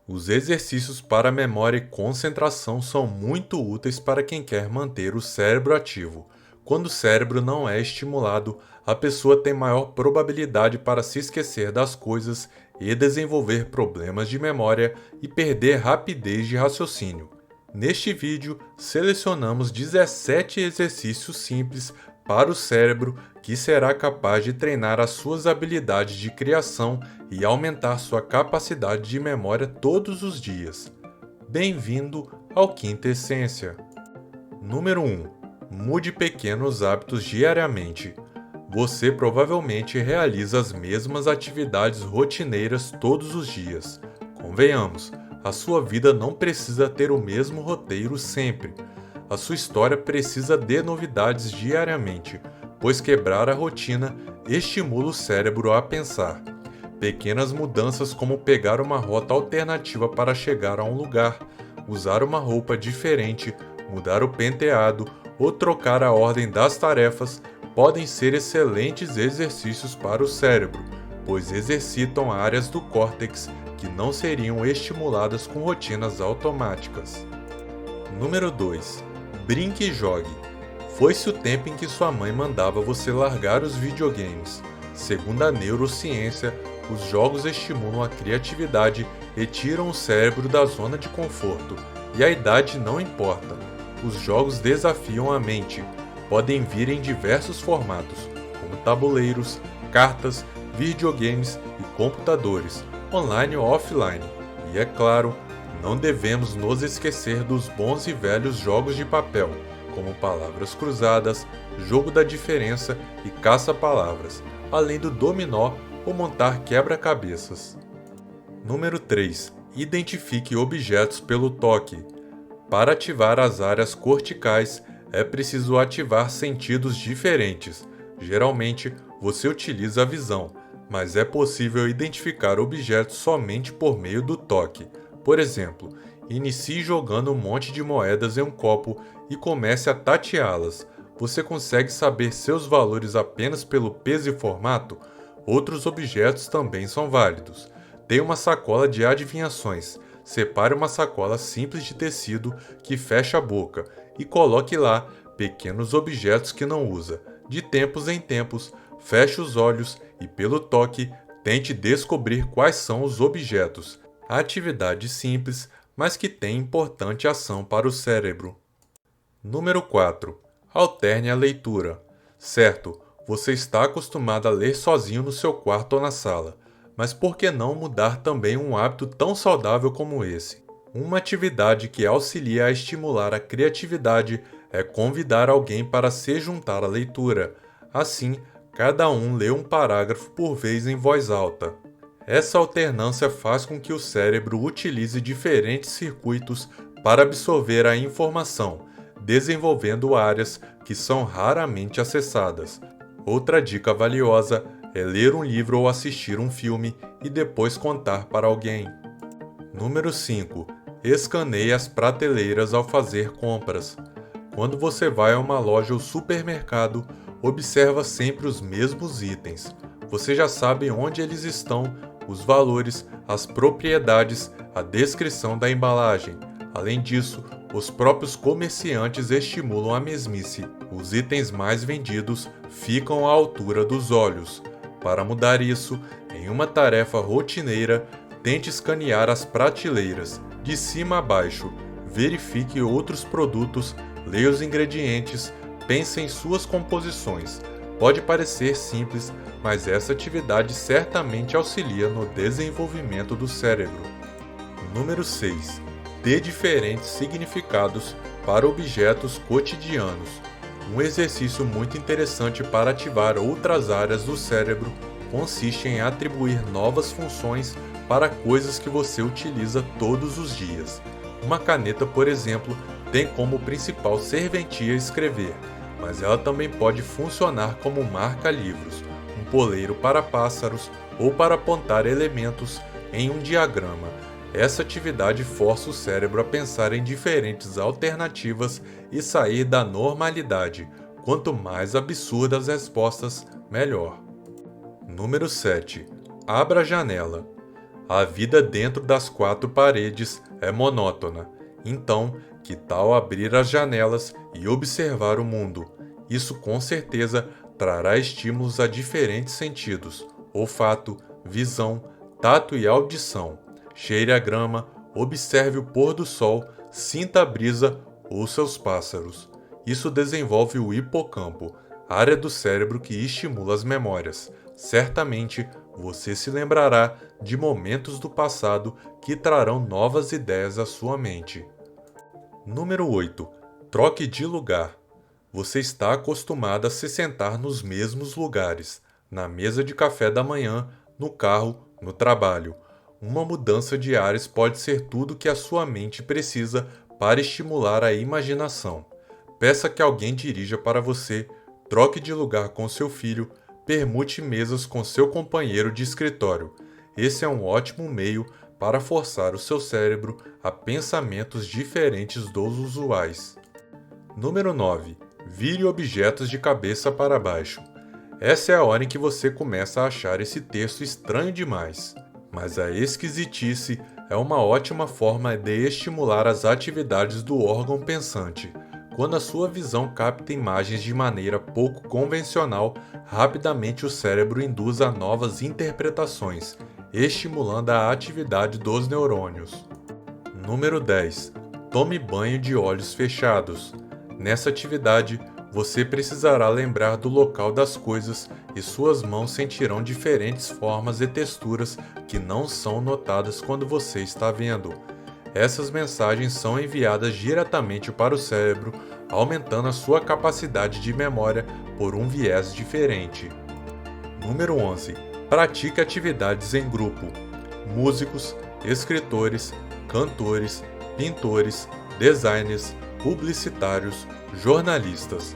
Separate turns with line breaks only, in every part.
Os exercícios para memória e concentração são muito úteis para quem quer manter o cérebro ativo. Quando o cérebro não é estimulado, a pessoa tem maior probabilidade para se esquecer das coisas e desenvolver problemas de memória e perder rapidez de raciocínio. Neste vídeo, selecionamos 17 exercícios simples para o cérebro que será capaz de treinar as suas habilidades de criação e aumentar sua capacidade de memória todos os dias. Bem-vindo ao Quinta Essência. Número 1. Mude pequenos hábitos diariamente. Você provavelmente realiza as mesmas atividades rotineiras todos os dias. Convenhamos, a sua vida não precisa ter o mesmo roteiro sempre. A sua história precisa de novidades diariamente, pois quebrar a rotina estimula o cérebro a pensar. Pequenas mudanças como pegar uma rota alternativa para chegar a um lugar, usar uma roupa diferente, mudar o penteado ou trocar a ordem das tarefas podem ser excelentes exercícios para o cérebro, pois exercitam áreas do córtex que não seriam estimuladas com rotinas automáticas. Número 2. Brinque e jogue. Foi-se o tempo em que sua mãe mandava você largar os videogames. Segundo a neurociência, os jogos estimulam a criatividade e tiram o cérebro da zona de conforto, e a idade não importa. Os jogos desafiam a mente. Podem vir em diversos formatos, como tabuleiros, cartas, videogames e computadores, online ou offline. E é claro, não devemos nos esquecer dos bons e velhos jogos de papel, como palavras cruzadas, jogo da diferença e caça-palavras, além do dominó ou montar quebra-cabeças. Número 3. Identifique objetos pelo toque. Para ativar as áreas corticais, é preciso ativar sentidos diferentes. Geralmente, você utiliza a visão, mas é possível identificar objetos somente por meio do toque. Por exemplo, inicie jogando um monte de moedas em um copo e comece a tateá-las. Você consegue saber seus valores apenas pelo peso e formato? Outros objetos também são válidos. Tem uma sacola de adivinhações. Separe uma sacola simples de tecido que fecha a boca e coloque lá pequenos objetos que não usa. De tempos em tempos, feche os olhos e, pelo toque, tente descobrir quais são os objetos. Atividade simples, mas que tem importante ação para o cérebro. Número 4. Alterne a leitura. Certo, você está acostumado a ler sozinho no seu quarto ou na sala, mas por que não mudar também um hábito tão saudável como esse? Uma atividade que auxilia a estimular a criatividade é convidar alguém para se juntar à leitura. Assim, cada um lê um parágrafo por vez em voz alta. Essa alternância faz com que o cérebro utilize diferentes circuitos para absorver a informação, desenvolvendo áreas que são raramente acessadas. Outra dica valiosa é ler um livro ou assistir um filme e depois contar para alguém. Número 5. Escaneie as prateleiras ao fazer compras. Quando você vai a uma loja ou supermercado, observa sempre os mesmos itens. Você já sabe onde eles estão, os valores, as propriedades, a descrição da embalagem. Além disso, os próprios comerciantes estimulam a mesmice. Os itens mais vendidos ficam à altura dos olhos. Para mudar isso, em uma tarefa rotineira, tente escanear as prateleiras, de cima a baixo. Verifique outros produtos, leia os ingredientes, pense em suas composições. Pode parecer simples, mas essa atividade certamente auxilia no desenvolvimento do cérebro. Número 6. Dê diferentes significados para objetos cotidianos. Um exercício muito interessante para ativar outras áreas do cérebro consiste em atribuir novas funções para coisas que você utiliza todos os dias. Uma caneta, por exemplo, tem como principal serventia escrever, mas ela também pode funcionar como marca-livros, um poleiro para pássaros ou para apontar elementos em um diagrama. Essa atividade força o cérebro a pensar em diferentes alternativas e sair da normalidade. Quanto mais absurdas as respostas, melhor. Número 7. Abra a janela. A vida dentro das quatro paredes é monótona. Então, que tal abrir as janelas e observar o mundo? Isso com certeza trará estímulos a diferentes sentidos: olfato, visão, tato e audição. Cheire a grama, observe o pôr do sol, sinta a brisa, ouça os pássaros. Isso desenvolve o hipocampo, área do cérebro que estimula as memórias. Certamente você se lembrará de momentos do passado que trarão novas ideias à sua mente. Número 8. Troque de lugar. Você está acostumado a se sentar nos mesmos lugares, na mesa de café da manhã, no carro, no trabalho. Uma mudança de ares pode ser tudo que a sua mente precisa para estimular a imaginação. Peça que alguém dirija para você, troque de lugar com seu filho, permute mesas com seu companheiro de escritório. Esse é um ótimo meio para forçar o seu cérebro a pensamentos diferentes dos usuais. Número 9. Vire objetos de cabeça para baixo. Essa é a hora em que você começa a achar esse texto estranho demais. Mas a esquisitice é uma ótima forma de estimular as atividades do órgão pensante. Quando a sua visão capta imagens de maneira pouco convencional, rapidamente o cérebro induz a novas interpretações, estimulando a atividade dos neurônios. Número 10. Tome banho de olhos fechados. Nessa atividade, você precisará lembrar do local das coisas e suas mãos sentirão diferentes formas e texturas que não são notadas quando você está vendo. Essas mensagens são enviadas diretamente para o cérebro, aumentando a sua capacidade de memória por um viés diferente. Número 11. Pratique atividades em grupo. Músicos, escritores, cantores, pintores, designers, publicitários, jornalistas.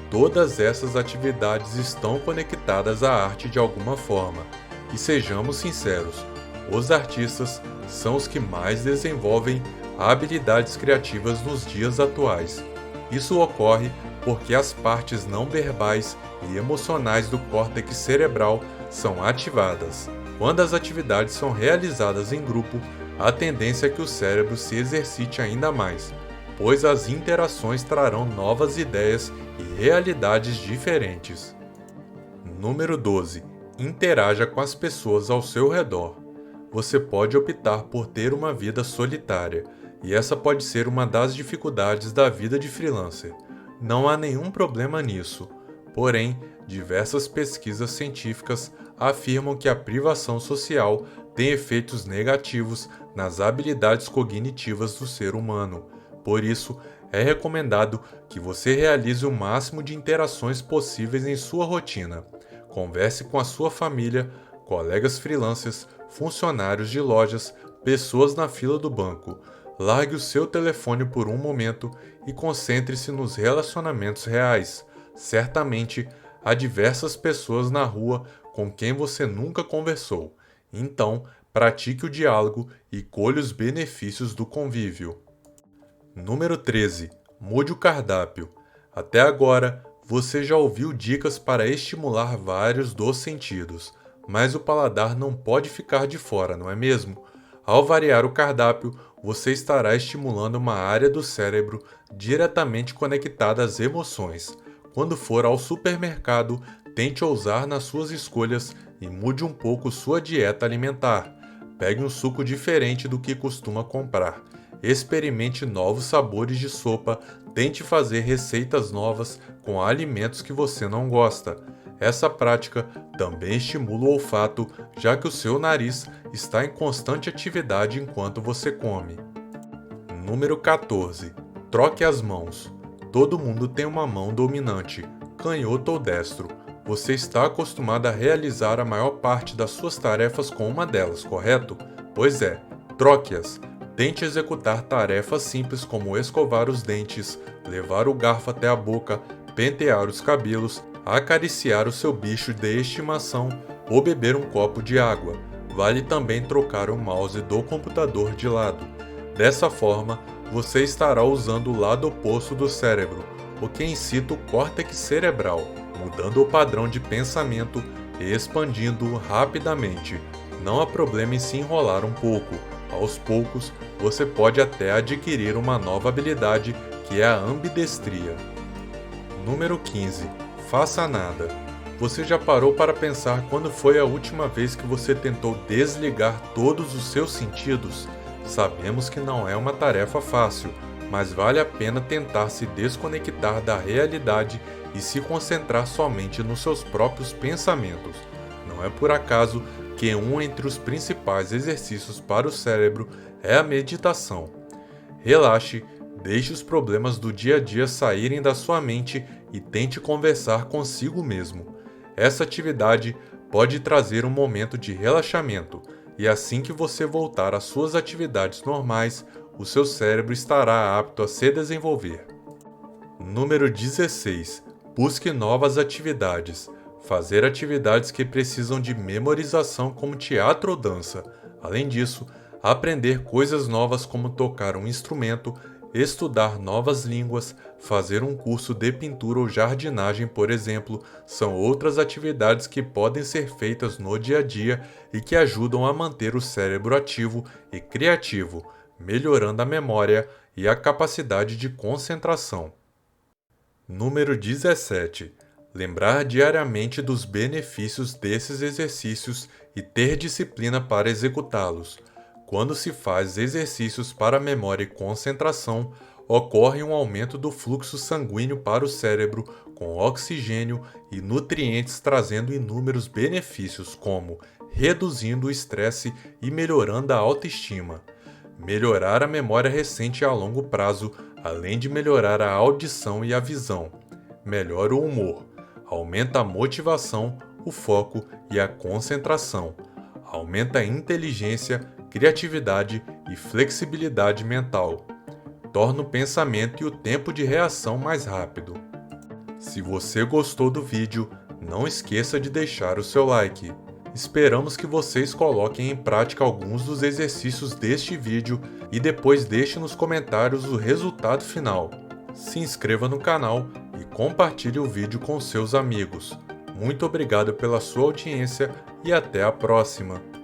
Todas essas atividades estão conectadas à arte de alguma forma. E sejamos sinceros, os artistas são os que mais desenvolvem habilidades criativas nos dias atuais. Isso ocorre porque as partes não verbais e emocionais do córtex cerebral são ativadas. Quando as atividades são realizadas em grupo, a tendência é que o cérebro se exercite ainda mais, pois as interações trarão novas ideias e realidades diferentes. Número 12. Interaja com as pessoas ao seu redor. Você pode optar por ter uma vida solitária, e essa pode ser uma das dificuldades da vida de freelancer. Não há nenhum problema nisso. Porém, diversas pesquisas científicas afirmam que a privação social tem efeitos negativos nas habilidades cognitivas do ser humano. Por isso, é recomendado que você realize o máximo de interações possíveis em sua rotina. Converse com a sua família, colegas freelancers, funcionários de lojas, pessoas na fila do banco. Largue o seu telefone por um momento e concentre-se nos relacionamentos reais. Certamente, há diversas pessoas na rua com quem você nunca conversou. Então, pratique o diálogo e colhe os benefícios do convívio. Número 13. Mude o cardápio. Até agora, você já ouviu dicas para estimular vários dos sentidos, mas o paladar não pode ficar de fora, não é mesmo? Ao variar o cardápio, você estará estimulando uma área do cérebro diretamente conectada às emoções. Quando for ao supermercado, tente ousar nas suas escolhas e mude um pouco sua dieta alimentar. Pegue um suco diferente do que costuma comprar. Experimente novos sabores de sopa, tente fazer receitas novas com alimentos que você não gosta. Essa prática também estimula o olfato, já que o seu nariz está em constante atividade enquanto você come. Número 14. Troque as mãos. Todo mundo tem uma mão dominante, canhoto ou destro. Você está acostumado a realizar a maior parte das suas tarefas com uma delas, correto? Pois é, troque-as. Tente executar tarefas simples como escovar os dentes, levar o garfo até a boca, pentear os cabelos, acariciar o seu bicho de estimação ou beber um copo de água. Vale também trocar o mouse do computador de lado. Dessa forma, você estará usando o lado oposto do cérebro, o que incita o córtex cerebral, mudando o padrão de pensamento e expandindo-o rapidamente. Não há problema em se enrolar um pouco. Aos poucos, você pode até adquirir uma nova habilidade que é a ambidestria. Número 15. Faça nada. Você já parou para pensar quando foi a última vez que você tentou desligar todos os seus sentidos? Sabemos que não é uma tarefa fácil, mas vale a pena tentar se desconectar da realidade e se concentrar somente nos seus próprios pensamentos. Não é por acaso que um entre os principais exercícios para o cérebro é a meditação. Relaxe, deixe os problemas do dia a dia saírem da sua mente e tente conversar consigo mesmo. Essa atividade pode trazer um momento de relaxamento, e assim que você voltar às suas atividades normais, o seu cérebro estará apto a se desenvolver. Número 16. Busque novas atividades. Fazer atividades que precisam de memorização como teatro ou dança. Além disso, aprender coisas novas como tocar um instrumento, estudar novas línguas, fazer um curso de pintura ou jardinagem, por exemplo, são outras atividades que podem ser feitas no dia a dia e que ajudam a manter o cérebro ativo e criativo, melhorando a memória e a capacidade de concentração. Número 17. Lembrar diariamente dos benefícios desses exercícios e ter disciplina para executá-los. Quando se faz exercícios para memória e concentração, ocorre um aumento do fluxo sanguíneo para o cérebro, com oxigênio e nutrientes trazendo inúmeros benefícios, como reduzindo o estresse e melhorando a autoestima. Melhorar a memória recente a longo prazo, além de melhorar a audição e a visão. Melhora o humor. Aumenta a motivação, o foco e a concentração. Aumenta a inteligência, criatividade e flexibilidade mental. Torna o pensamento e o tempo de reação mais rápido. Se você gostou do vídeo, não esqueça de deixar o seu like. Esperamos que vocês coloquem em prática alguns dos exercícios deste vídeo e depois deixe nos comentários o resultado final. Se inscreva no canal e compartilhe o vídeo com seus amigos. Muito obrigado pela sua audiência e até a próxima!